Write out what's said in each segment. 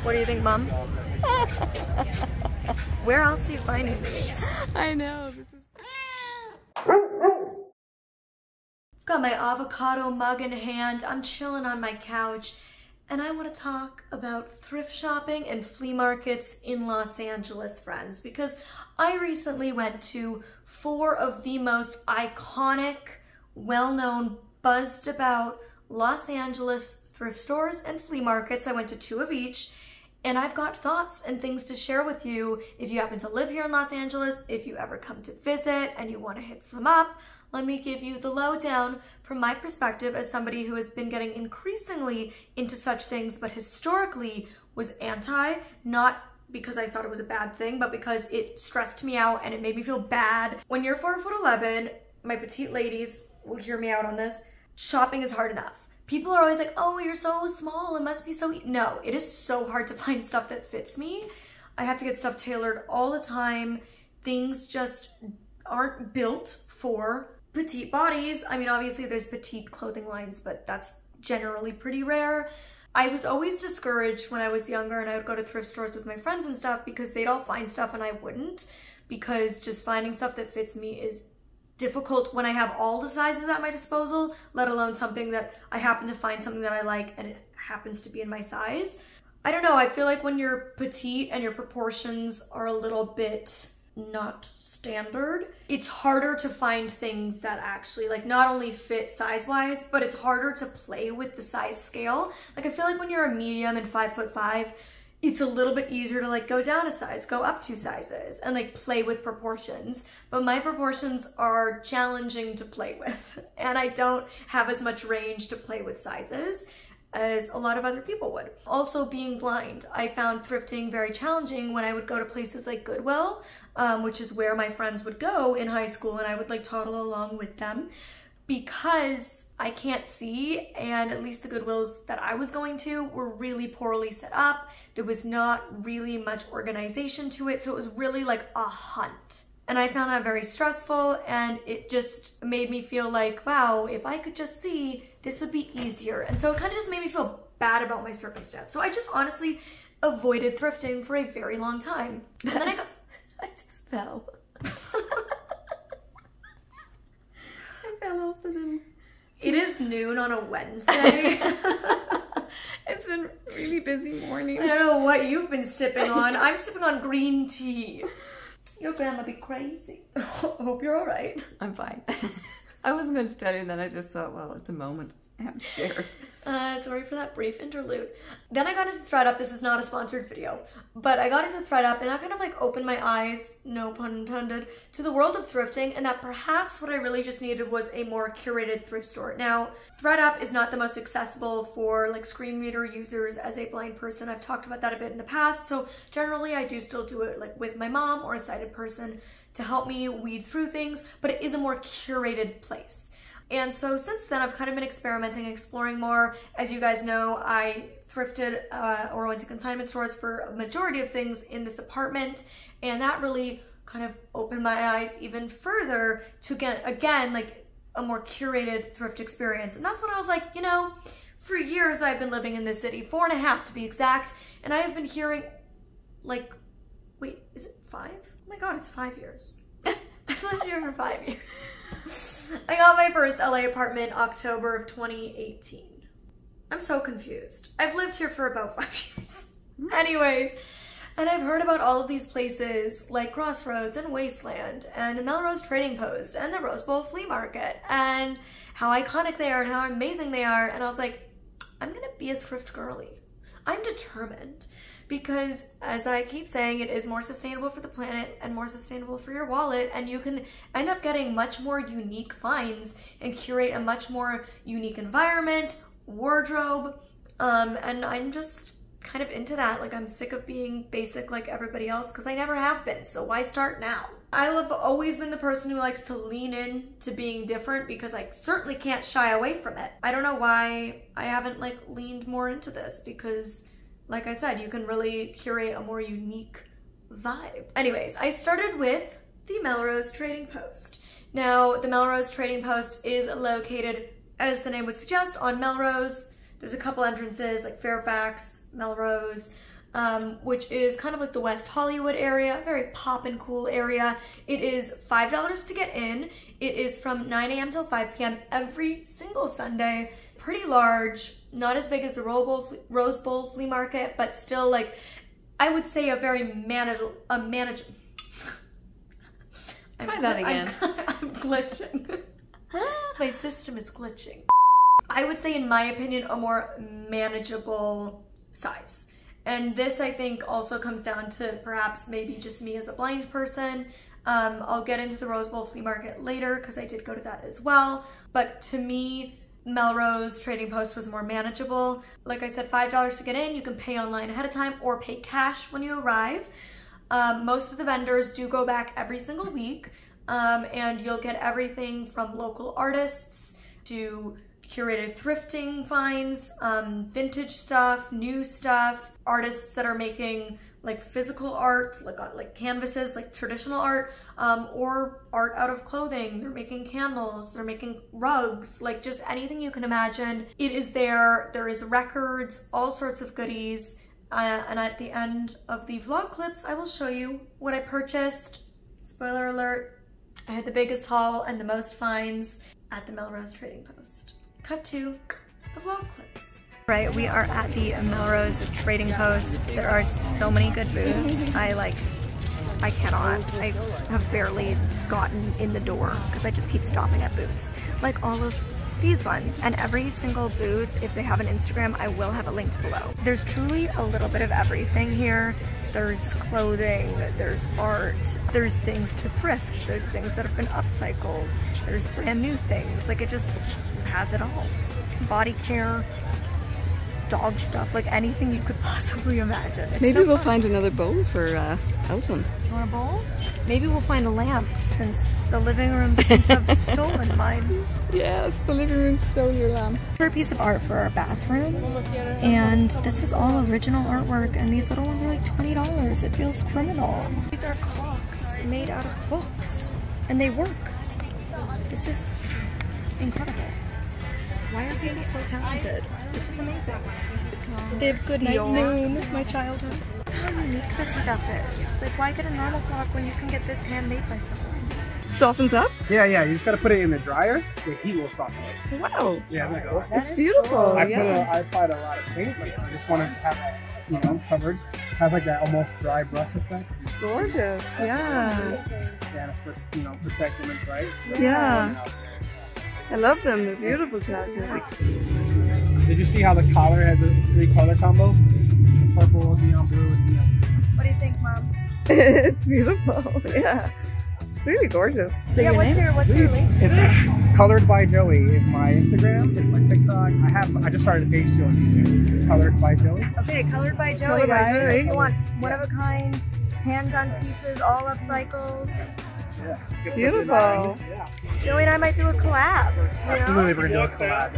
What do you think, Mom? Where else are you finding these? I know. Got my avocado mug in hand. I'm chilling on my couch, and I want to talk about thrift shopping and flea markets in Los Angeles, friends, because I recently went to 4 of the most iconic, well-known, buzzed about Los Angeles thrift stores and flea markets. I went to 2 of each, and I've got thoughts and things to share with you if you happen to live here in Los Angeles, if you ever come to visit and you want to hit some up. Let me give you the lowdown from my perspective as somebody who has been getting increasingly into such things, but historically was anti, not because I thought it was a bad thing, but because it stressed me out and it made me feel bad. When you're 4'11", my petite ladies will hear me out on this, shopping is hard enough. People are always like, oh, you're so small, it must be so easy. No, it is so hard to find stuff that fits me. I have to get stuff tailored all the time. Things just aren't built for petite bodies. I mean, obviously there's petite clothing lines, but that's generally pretty rare. I was always discouraged when I was younger and I would go to thrift stores with my friends and stuff because they'd all find stuff and I wouldn't, because just finding stuff that fits me is difficult when I have all the sizes at my disposal, let alone something that I happen to find something that I like and it happens to be in my size. I don't know, I feel like when you're petite and your proportions are a little bit not standard, it's harder to find things that actually like not only fit size-wise, but it's harder to play with the size scale. Like I feel like when you're a medium and 5'5", it's a little bit easier to like go down a size, go up 2 sizes and like play with proportions. But my proportions are challenging to play with and I don't have as much range to play with sizes as a lot of other people would. Also, being blind, I found thrifting very challenging when I would go to places like Goodwill, which is where my friends would go in high school, and I would like toddle along with them because I can't see, and at least the Goodwills that I was going to were really poorly set up. There was not really much organization to it, so it was really like a hunt. And I found that very stressful, and it just made me feel like, wow, if I could just see, this would be easier. And so it kind of just made me feel bad about my circumstance. So I just honestly avoided thrifting for a very long time. And then I just fell. I fell off the little... It is noon on a Wednesday. It's been a really busy morning. I don't know what you've been sipping on. I'm sipping on green tea. Your grandma be crazy. Hope you're all right. I'm fine. I wasn't going to tell you, and then I just thought, well, it's a moment. I have to share it. Sorry for that brief interlude. Then I got into ThredUp. This is not a sponsored video, but I got into ThredUp and that kind of like opened my eyes, no pun intended, to the world of thrifting, and that perhaps what I really just needed was a more curated thrift store. Now, ThredUp is not the most accessible for like screen reader users as a blind person. I've talked about that a bit in the past, so generally I do still do it like with my mom or a sighted person to help me weed through things, but it is a more curated place. And so since then, I've kind of been experimenting, exploring more. As you guys know, I thrifted or went to consignment stores for a majority of things in this apartment, and that really kind of opened my eyes even further to get, again, like a more curated thrift experience. And that's when I was like, you know, for years I've been living in this city, 4.5 to be exact, and I have been hearing like, wait, is it 5? Oh my God, it's 5 years. I've lived here for 5 years. I got my first LA apartment October of 2018. I'm so confused. I've lived here for about 5 years. Anyways, and I've heard about all of these places like Crossroads and Wasteland and the Melrose Trading Post and the Rose Bowl Flea Market and how iconic they are and how amazing they are. And I was like, I'm gonna be a thrift girly. I'm determined. Because as I keep saying, it is more sustainable for the planet and more sustainable for your wallet, and you can end up getting much more unique finds and curate a much more unique environment, wardrobe, and I'm just kind of into that. Like, I'm sick of being basic like everybody else because I never have been, so why start now? I have always been the person who likes to lean in to being different because I certainly can't shy away from it. I don't know why I haven't like leaned more into this because, like I said, you can really curate a more unique vibe. Anyways, I started with the Melrose Trading Post. Now, the Melrose Trading Post is located, as the name would suggest, on Melrose. There's a couple entrances like Fairfax, Melrose, which is kind of like the West Hollywood area, very pop and cool area. It is $5 to get in. It is from 9 a.m. till 5 p.m. every single Sunday. Pretty large, not as big as the Rose Bowl flea market, but still, like, I would say a very manageable. Try that again. I'm glitching. My system is glitching. I would say, in my opinion, a more manageable size. And this, I think, also comes down to perhaps maybe just me as a blind person. I'll get into the Rose Bowl flea market later because I did go to that as well. But to me, Melrose Trading Post was more manageable. Like I said, $5 to get in. You can pay online ahead of time or pay cash when you arrive. Most of the vendors do go back every single week, and you'll get everything from local artists to curated thrifting finds, vintage stuff, new stuff, artists that are making like physical art, like canvases, like traditional art, or art out of clothing. They're making candles, they're making rugs, like just anything you can imagine. It is there. There is records, all sorts of goodies. And at the end of the vlog clips, I will show you what I purchased. Spoiler alert, I had the biggest haul and the most finds at the Melrose Trading Post. Cut to the vlog clips. Right, we are at the Melrose Trading Post. There are so many good booths. I cannot. I have barely gotten in the door because I just keep stopping at booths. Like all of these ones, and every single booth, if they have an Instagram, I will have it linked below. There's truly a little bit of everything here. There's clothing, there's art, there's things to thrift, there's things that have been upcycled, there's brand new things. Like, it just has it all. Body care, dog stuff, like anything you could possibly imagine. It's Maybe we'll find another bowl for Elton. You want a bowl? Maybe we'll find a lamp, since the living room seems to have stolen mine. Yes, the living room stole your lamp. A piece of art for our bathroom, and this is all original artwork, and these little ones are like $20. It feels criminal. These are clocks made out of books, and they work. This is incredible. Why are people so talented? This is amazing. They have Good Night Moon, my childhood. How unique this stuff is. Like, why get a normal clock when you can get this handmade by someone? Softens up? Yeah, you just gotta put it in the dryer. The heat will soften it. Wow. Yeah, there you go. That's beautiful. I applied a lot of paint, but I just wanted to have it, covered. Has like that almost dry brush effect. Gorgeous. Yeah. Yeah, to protect them and bright. Yeah. I love them. They're beautiful characters. Did you see how the collar has a 3-color combo? Purple, neon blue, and neon. What do you think, Mom? It's beautiful. Yeah. It's really gorgeous. So yeah, what's your link? It's ColoredByJoey is my Instagram. It's my TikTok. I just started a page too on YouTube. ColoredByJoey. Okay, ColoredByJoey, guys. You want one of a kind, hand-done pieces, all upcycled. Yeah. Beautiful. Yeah. Joey and I might do a collab. Absolutely, we're gonna do a collab.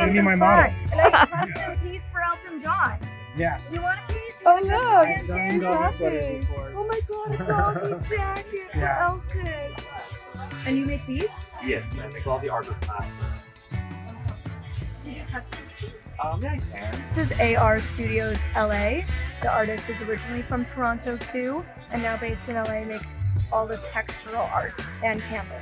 Give me my model. And I custom piece for Elton John. Yes. You want a piece? Oh no! I've done doggy sweaters before. Oh my god, a doggy jacket for Elton. And you make these? Yes, I make all the art with class. Yeah, I can. This is AR Studios LA. The artist is originally from Toronto too, and now based in LA, makes all this textural art and canvas.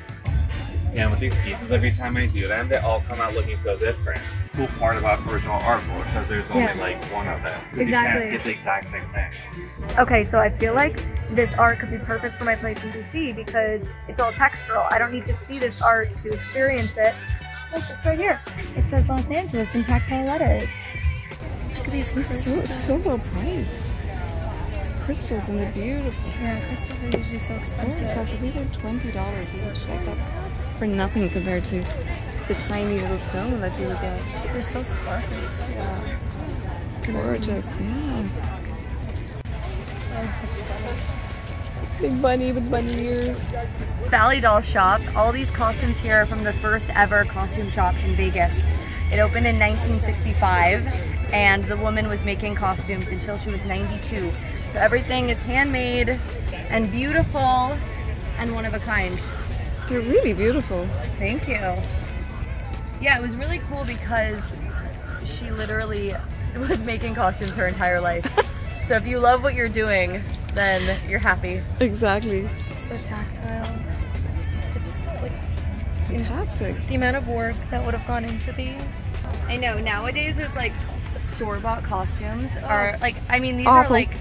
Yeah, with these pieces, every time I do them, they all come out looking so different. Cool part about original artwork because there's only like one of them. Exactly. You can't get the exact same thing. Okay, so I feel like this art could be perfect for my place in DC because it's all textural. I don't need to see this art to experience it. Look, it's right here. It says Los Angeles in tactile letters. Look at these crystals. So well priced. Crystals, and they're beautiful. Yeah, crystals are usually so expensive. Very expensive. These are $20 each. Like, that's for nothing compared to the tiny little stone that you would get. They're so sparkly too. Yeah. Gorgeous, yeah. Big bunny with bunny ears. Valley Doll Shop. All these costumes here are from the first ever costume shop in Vegas. It opened in 1965, and the woman was making costumes until she was 92. So everything is handmade and beautiful and one of a kind. They're really beautiful. Thank you. Yeah, it was really cool because she literally was making costumes her entire life. So if you love what you're doing, then you're happy. Exactly. So tactile. It's like Fantastic. the amount of work that would have gone into these. I know, nowadays there's like store-bought costumes are like, I mean, these Awful. are like,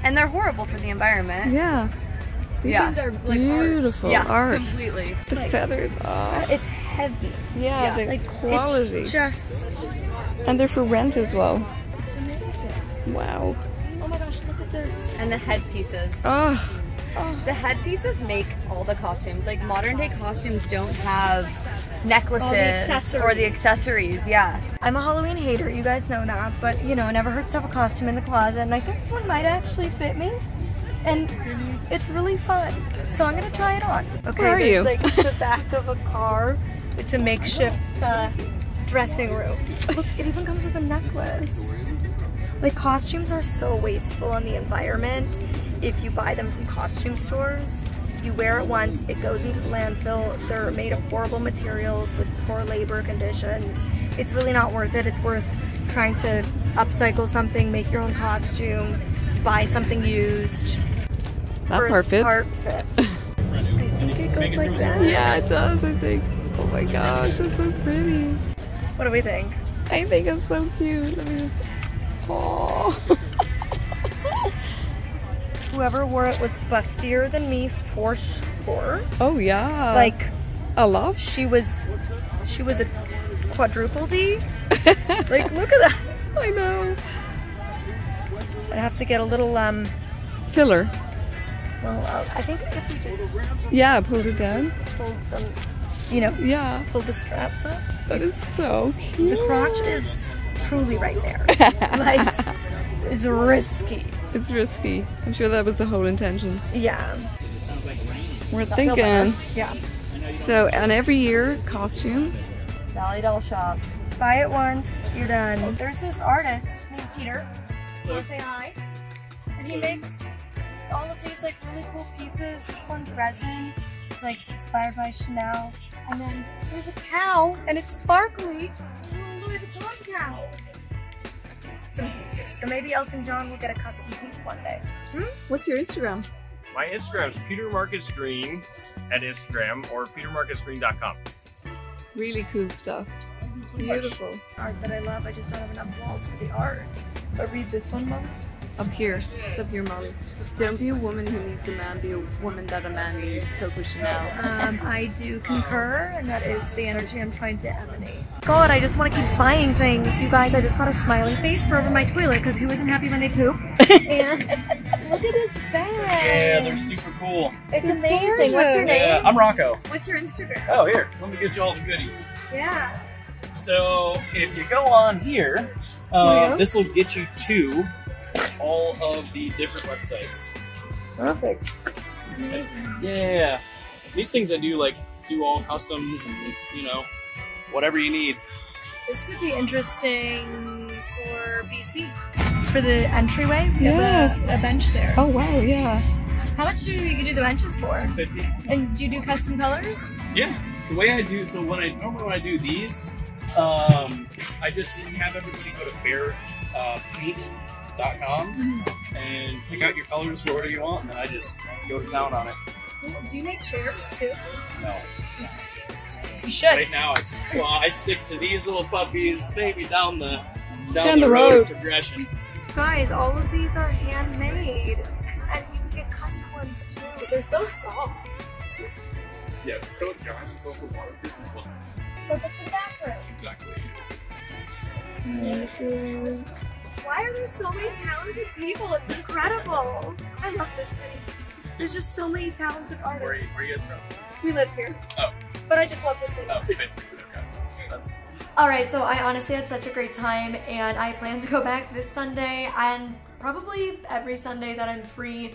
and they're horrible for the environment. Yeah. These Yeah. are beautiful art. Completely. The feathers, oh. It's heavy. Yeah, the Like quality. It's just, And they're for rent as well. it's amazing. Wow. Oh my gosh, look at this. And the headpieces. Oh, The headpieces make all the costumes. Like modern day costumes don't have necklaces accessories. or the accessories. Yeah. I'm a Halloween hater, you guys know that, but you know, it never hurts to have a costume in the closet, and I think this one might actually fit me. And it's really fun, so I'm gonna try it on. Okay, Where are there's you? like the back of a car. It's a makeshift dressing room. Look, it even comes with a necklace. Like, costumes are so wasteful on the environment. If you buy them from costume stores, you wear it once, it goes into the landfill. They're made of horrible materials with poor labor conditions. It's really not worth it. It's worth trying to upcycle something, make your own costume, buy something used. that First part fits. part fits. I think it goes like that. Yeah, it does, I think. Oh my gosh, it's so pretty. What do we think? I think it's so cute. Let me just. Oh. Whoever wore it was bustier than me for sure. Oh yeah. Like, a lot. she was a quadruple D. Like, look at that. I know. I'd have to get a little Filler. well, I think if we just Yeah, pulled it down. pulled them, you know, Yeah. pull the straps up. That is so cute. The crotch is truly right there. Like, it's risky. It's risky. I'm sure that was the whole intention. Yeah. We're Feel better. thinking. Yeah. So, and every year, costume. Valley Doll Shop. Buy it once, you're done. There's this artist named Peter. Wanna say hi? And he makes all of these like really cool pieces. This one's resin. It's like inspired by Chanel. And then there's a cow, and it's sparkly. A little Louis Vuitton cow. Some pieces. So maybe Elton John will get a custom piece one day. What's your Instagram? My Instagram is PeterMarcusGreen at Instagram or PeterMarcusGreen.com. Really cool stuff. Beautiful. Art that I love. I just don't have enough walls for the art. But read this one, Mom. Up here. It's up here, Molly. Don't be a woman who needs a man, be a woman that a man needs. Coco Chanel. I do concur, and that is the energy I'm trying to emanate. God, I just want to keep buying things. You guys, I just got a smiley face for over my toilet because who isn't happy when they poop? And look at this bag. Yeah, they're super cool. It's amazing. What's your name? Yeah, I'm Rocco. What's your Instagram? Oh, here, let me get you all the goodies. Yeah. So if you go on here, this will get you to all of the different websites. Perfect. Yeah, these things I do do all customs and you know whatever you need. This could be interesting for BC. For the entryway, we Yes. have a bench there. Oh wow, yeah. How much do you do the benches for? 50. And do you do custom colors? Yeah, the way I do, so normally when I do these, I just have everybody go to bearpaint.com and pick out your colors for whatever you want, and then I just go to town on it. Do you make chairs too? No. You should. Right now, I stick to these little puppies, maybe down the the road road. of progression. Guys, all of these are handmade. And you can get custom ones too. They're so soft. Yeah, so guys, go for waterproof as well. Perfect for the bathroom. Exactly. Why are there so many talented people? It's incredible. I love this city. There's just so many talented artists. Where are you guys from? We live here. Oh. But I just love the city. Oh, basically, okay. That's Alright, so I honestly had such a great time, and I plan to go back this Sunday and probably every Sunday that I'm free.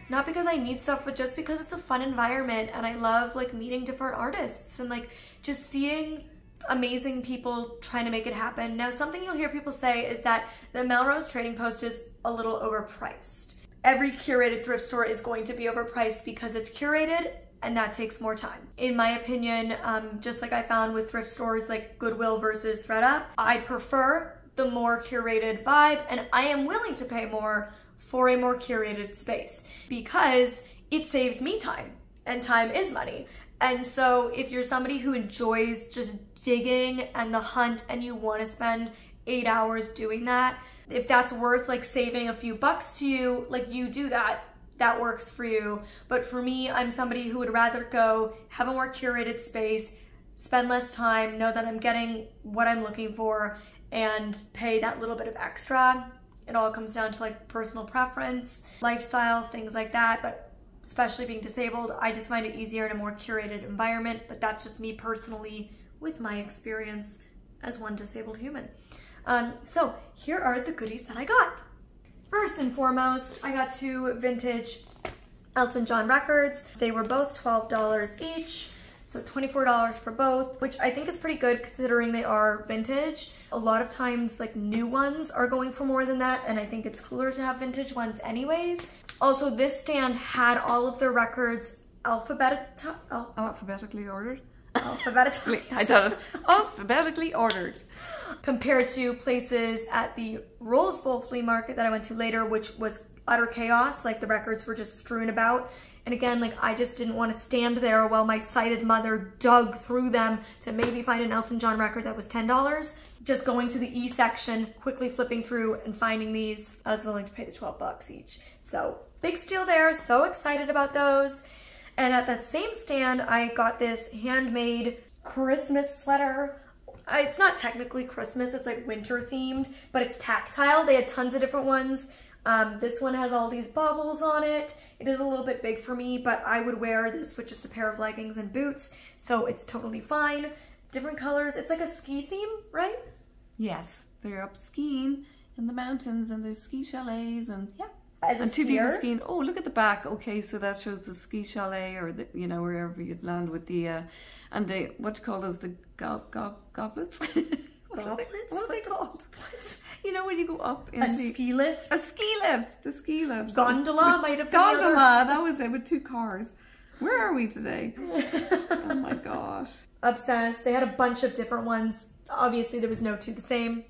Not because I need stuff, but just because it's a fun environment, and I love like meeting different artists and like just seeing amazing people trying to make it happen. Now, something you'll hear people say is that the Melrose Trading Post is a little overpriced. Every curated thrift store is going to be overpriced because it's curated, and that takes more time. In my opinion, just like I found with thrift stores like Goodwill versus ThredUp, I prefer the more curated vibe, and I am willing to pay more for a more curated space because it saves me time, and time is money. And so if you're somebody who enjoys just digging and the hunt and you want to spend 8 hours doing that, if that's worth like saving a few bucks to you, like you do that. That works for you. But for me, I'm somebody who would rather go have a more curated space, spend less time, know that I'm getting what I'm looking for, and pay that little bit of extra. It all comes down to like personal preference, lifestyle, things like that. But especially being disabled, I just find it easier in a more curated environment. But that's just me personally with my experience as one disabled human. So here are the goodies that I got. First and foremost, I got 2 vintage Elton John records. They were both $12 each, so $24 for both, which I think is pretty good considering they are vintage. A lot of times, like, new ones are going for more than that, and I think it's cooler to have vintage ones anyways. Also, this stand had all of their records Alphabetically ordered? Alphabetically. I thought it alphabetically ordered. Compared to places at the Rose Bowl flea market that I went to later, which was utter chaos. Like, the records were just strewn about. And again, like, I just didn't want to stand there while my sighted mother dug through them to maybe find an Elton John record that was $10. Just going to the E section, quickly flipping through and finding these, I was willing to pay the 12 bucks each. So big steal there, so excited about those. And at that same stand, I got this handmade Christmas sweater. It's not technically Christmas, it's like winter themed, but it's tactile. They had tons of different ones. This one has all these baubles on it. It is a little bit big for me, but I would wear this with just a pair of leggings and boots, so it's totally fine. Different colors. It's like a ski theme, right? Yes, they're up skiing in the mountains and there's ski chalets and yeah. As a and 2 skier? people skiing. Oh, look at the back. Okay, so that shows the ski chalet or the, you know, wherever you'd land with the, and the, what do you call those, the goblets? Goblets? What are they called? You know, when you go up in A ski lift? A ski lift. The ski lift. Gondola might have been the Gondola, other. that was it, with 2 cars. Where are we today? Oh my gosh. Obsessed. They had a bunch of different ones. Obviously, there was no 2 the same.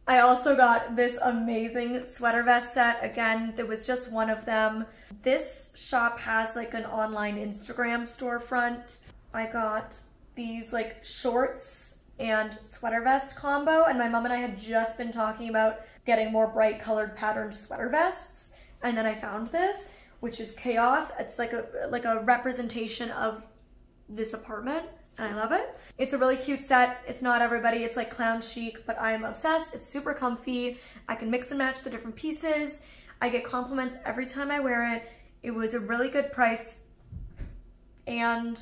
I also got this amazing sweater vest set. Again, there was just one of them. This shop has like an online Instagram storefront. I got these like shorts and sweater vest combo, and my mom and I had just been talking about getting more bright colored patterned sweater vests, and then I found this, which is chaos. It's like a representation of this apartment, and I love it. It's a really cute set. It's not everybody, it's like clown chic, but I am obsessed. It's super comfy. I can mix and match the different pieces. I get compliments every time I wear it. It was a really good price, and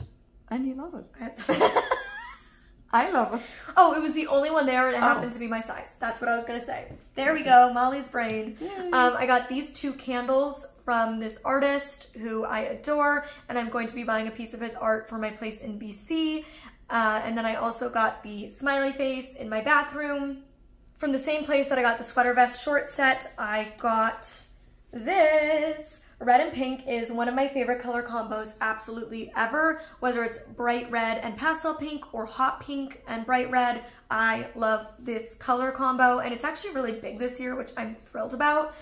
you love it. it's I love it. Oh, it was the only one there, and it happened to be my size. That's what I was gonna say. There we go, Molly's brain. I got these 2 candles from this artist who I adore, and I'm going to be buying a piece of his art for my place in BC. And then I also got the smiley face in my bathroom. From the same place that I got the sweater vest short set, I got this. Red and pink is one of my favorite color combos absolutely ever, whether it's bright red and pastel pink or hot pink and bright red. I love this color combo, and it's actually really big this year, which I'm thrilled about.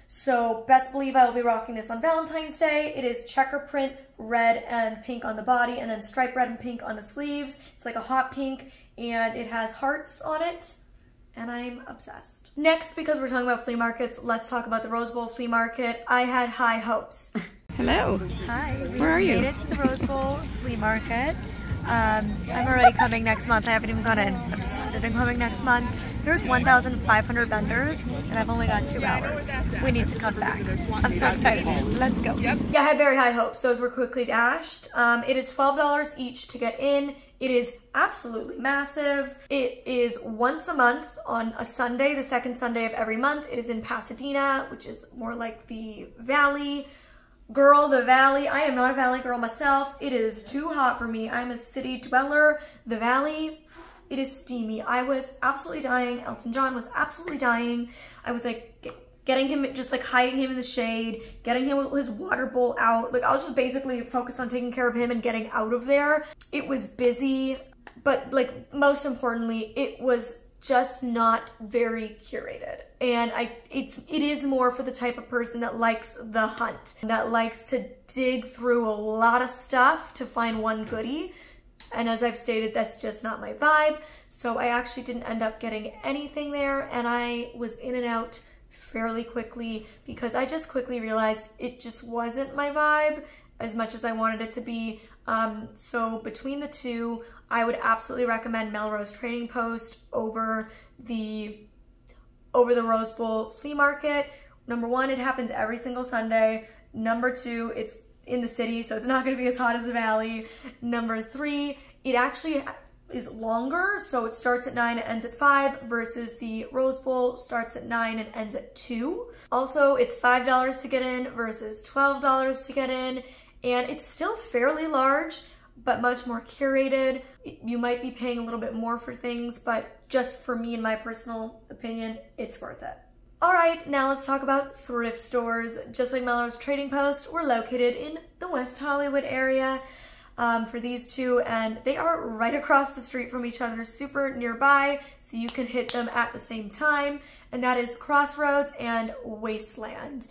So best believe I will be rocking this on Valentine's Day. It is checker print, red and pink on the body, and then striped red and pink on the sleeves. It's like a hot pink, and it has hearts on it, and I'm obsessed. Next, because we're talking about flea markets, let's talk about the Rose Bowl flea market. I had high hopes. Hello. Hi. Where are you? We made it to the Rose Bowl flea market. I'm already coming next month. I haven't even gone in. I've decided I'm coming next month. There's 1,500 vendors, and I've only got 2 hours. We need to come back. I'm so excited. Let's go. Yeah, I had very high hopes. Those were quickly dashed. It is $12 each to get in. It is absolutely massive. It is once a month on a Sunday, the second Sunday of every month. It is in Pasadena, which is more like the Valley. Girl, the Valley. I am not a Valley girl myself. It is too hot for me. I'm a city dweller. The Valley, it is steamy. I was absolutely dying. Elton John was absolutely dying. I was like getting him, just like hiding him in the shade, getting him with his water bowl out. Like I was just basically focused on taking care of him and getting out of there. It was busy, but like most importantly, it was just not very curated. And it is more for the type of person that likes the hunt, that likes to dig through a lot of stuff to find one goodie. And as I've stated, that's just not my vibe. So I actually didn't end up getting anything there, and I was in and out fairly quickly because I just quickly realized it just wasn't my vibe as much as I wanted it to be. So between the two, I would absolutely recommend Melrose Trading Post over the Rose Bowl flea market. Number one, it happens every single Sunday. Number two, it's in the city, so it's not going to be as hot as the Valley. Number three, it actually is longer, so it starts at 9 and ends at 5, versus the Rose Bowl starts at 9 and ends at 2. Also, it's $5 to get in versus $12 to get in, and it's still fairly large, but much more curated. You might be paying a little bit more for things, but just for me, in my personal opinion, it's worth it. All right, now let's talk about thrift stores. Just like Melrose Trading Post, we're located in the West Hollywood area for these two, and they are right across the street from each other, super nearby, so you can hit them at the same time, and that is Crossroads and Wasteland.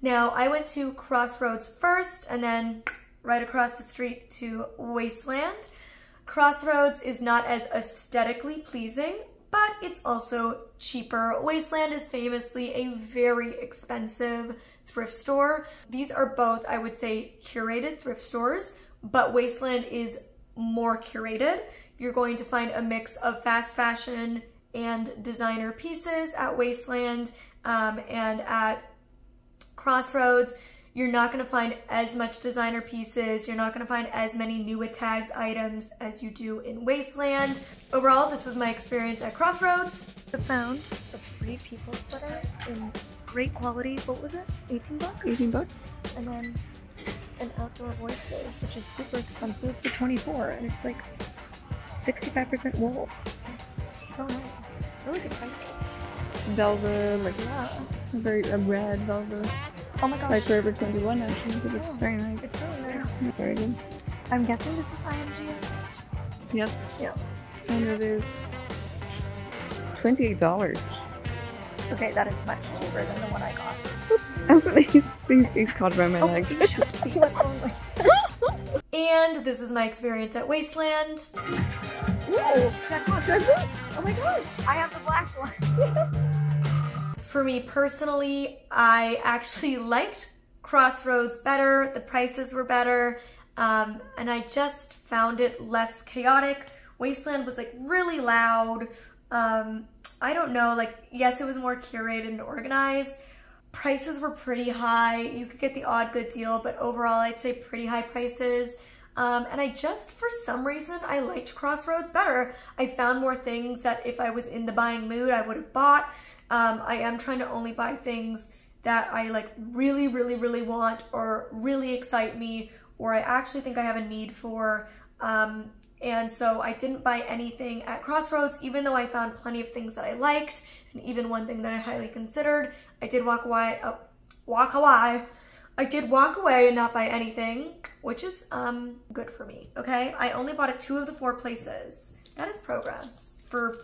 Now, I went to Crossroads first, and then right across the street to Wasteland. Crossroads is not as aesthetically pleasing, but it's also cheaper. Wasteland is famously a very expensive thrift store. These are both, I would say, curated thrift stores, but Wasteland is more curated. You're going to find a mix of fast fashion and designer pieces at Wasteland, and at Crossroads, you're not going to find as much designer pieces. You're not going to find as many new tags items as you do in Wasteland. Overall, this was my experience at Crossroads. I found a free people sweater in great quality. What was it? 18 bucks? 18 bucks. And then an outdoor oyster, which is super expensive, for 24, and it's like 65% wool. So nice. Really good prices. Velvet, like Yeah. a red velvet. Oh my gosh. Like Forever 21 actually, but it's very nice. It's really nice. Very good. I'm guessing this is IMG. Yep. Yeah. And it is $28. Okay, that is much cheaper than the one I got. Oops. That's what he's caught around my leg. He went wrong. And this is my experience at Wasteland. Ooh, oh my god, I have the black one. For me personally, I actually liked Crossroads better. The prices were better, and I just found it less chaotic. Wasteland was like really loud. I don't know, like, yes, it was more curated and organized. Prices were pretty high. You could get the odd good deal, but overall I'd say pretty high prices. And I just, for some reason, I liked Crossroads better. I found more things that if I was in the buying mood, I would have bought. I am trying to only buy things that I like really, really, really want, or really excite me, or I actually think I have a need for. And so I didn't buy anything at Crossroads, even though I found plenty of things that I liked, and even one thing that I highly considered. I did walk away. I did walk away and not buy anything, which is good for me, okay? I only bought at 2 of the 4 places. That is progress. For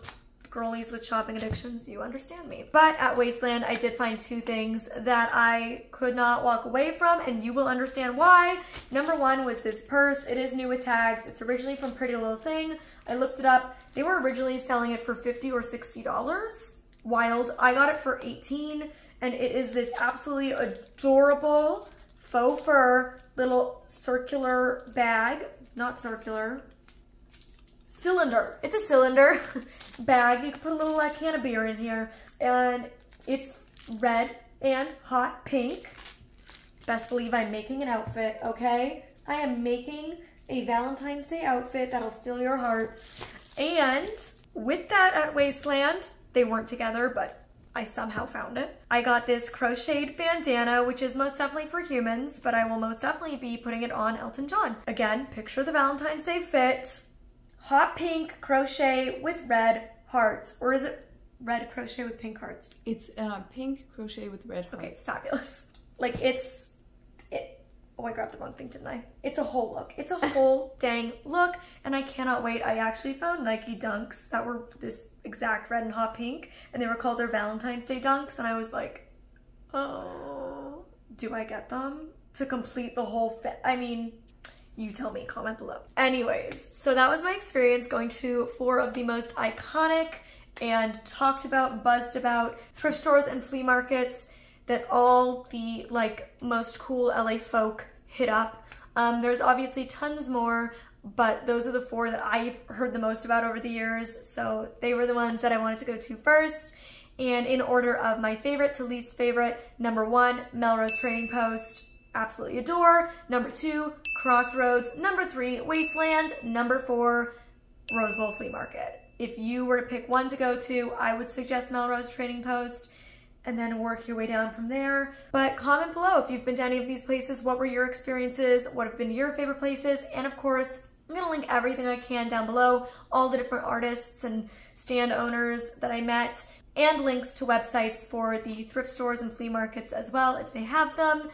girlies with shopping addictions, you understand me. But at Wasteland, I did find 2 things that I could not walk away from, and you will understand why. Number 1 was this purse. It is new with tags. It's originally from Pretty Little Thing. I looked it up. They were originally selling it for $50 or $60. Wild. I got it for $18, and it is this absolutely adorable faux fur little circular bag. Not circular. Cylinder. It's a cylinder bag. You can put a little can of beer in here, and it's red and hot pink. Best believe I'm making an outfit, okay? I am making a Valentine's Day outfit that'll steal your heart. And with that at Wasteland, they weren't together, but I somehow found it. I got this crocheted bandana, which is most definitely for humans, but I will most definitely be putting it on Elton John. Again, picture the Valentine's Day fit. Hot pink crochet with red hearts. Or is it red crochet with pink hearts? It's pink crochet with red hearts. Okay, fabulous. Like, I grabbed the wrong thing, didn't I? It's a whole look. It's a whole dang look, and I cannot wait. I actually found Nike Dunks that were this exact red and hot pink, and they were called their Valentine's Day Dunks, and I was like, oh, do I get them to complete the whole fit? I mean, you tell me, comment below. Anyways, so that was my experience going to 4 of the most iconic and talked about, buzzed about thrift stores and flea markets that all the like most cool LA folk hit up. There's obviously tons more, but those are the 4 that I've heard the most about over the years. So they were the ones that I wanted to go to first. And in order of my favorite to least favorite, number 1, Melrose Trading Post, absolutely adore. Number 2, Crossroads. Number 3, Wasteland. Number 4, Rose Bowl Flea Market. If you were to pick one to go to, I would suggest Melrose Trading Post, and then work your way down from there. But comment below if you've been to any of these places, what were your experiences, what have been your favorite places, and of course, I'm gonna link everything I can down below, all the different artists and stand owners that I met, and links to websites for the thrift stores and flea markets as well, if they have them.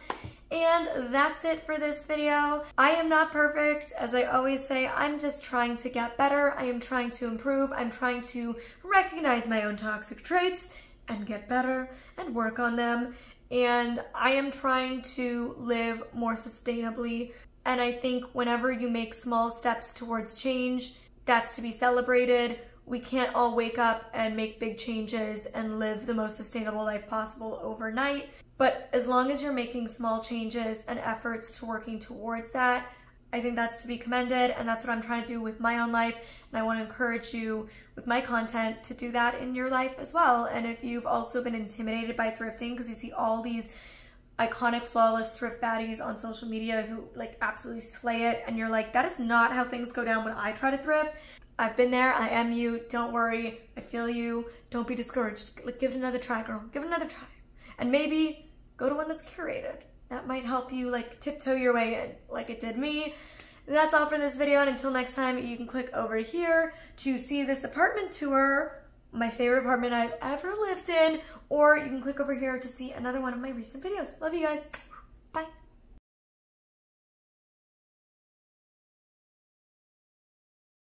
And that's it for this video. I am not perfect. As I always say, I'm just trying to get better. I am trying to improve. I'm trying to recognize my own toxic traits and get better and work on them. And I am trying to live more sustainably. And I think whenever you make small steps towards change, that's to be celebrated. We can't all wake up and make big changes and live the most sustainable life possible overnight. But as long as you're making small changes and efforts to working towards that, I think that's to be commended, and that's what I'm trying to do with my own life, and I want to encourage you with my content to do that in your life as well. And if you've also been intimidated by thrifting because you see all these iconic, flawless thrift baddies on social media who like absolutely slay it, and you're like, that is not how things go down when I try to thrift. I've been there, I am you, don't worry, I feel you, don't be discouraged. Like, give it another try, girl, give it another try. And maybe go to one that's curated. That might help you like tiptoe your way in, like it did me. That's all for this video, and until next time, you can click over here to see this apartment tour, my favorite apartment I've ever lived in, or you can click over here to see another one of my recent videos. Love you guys.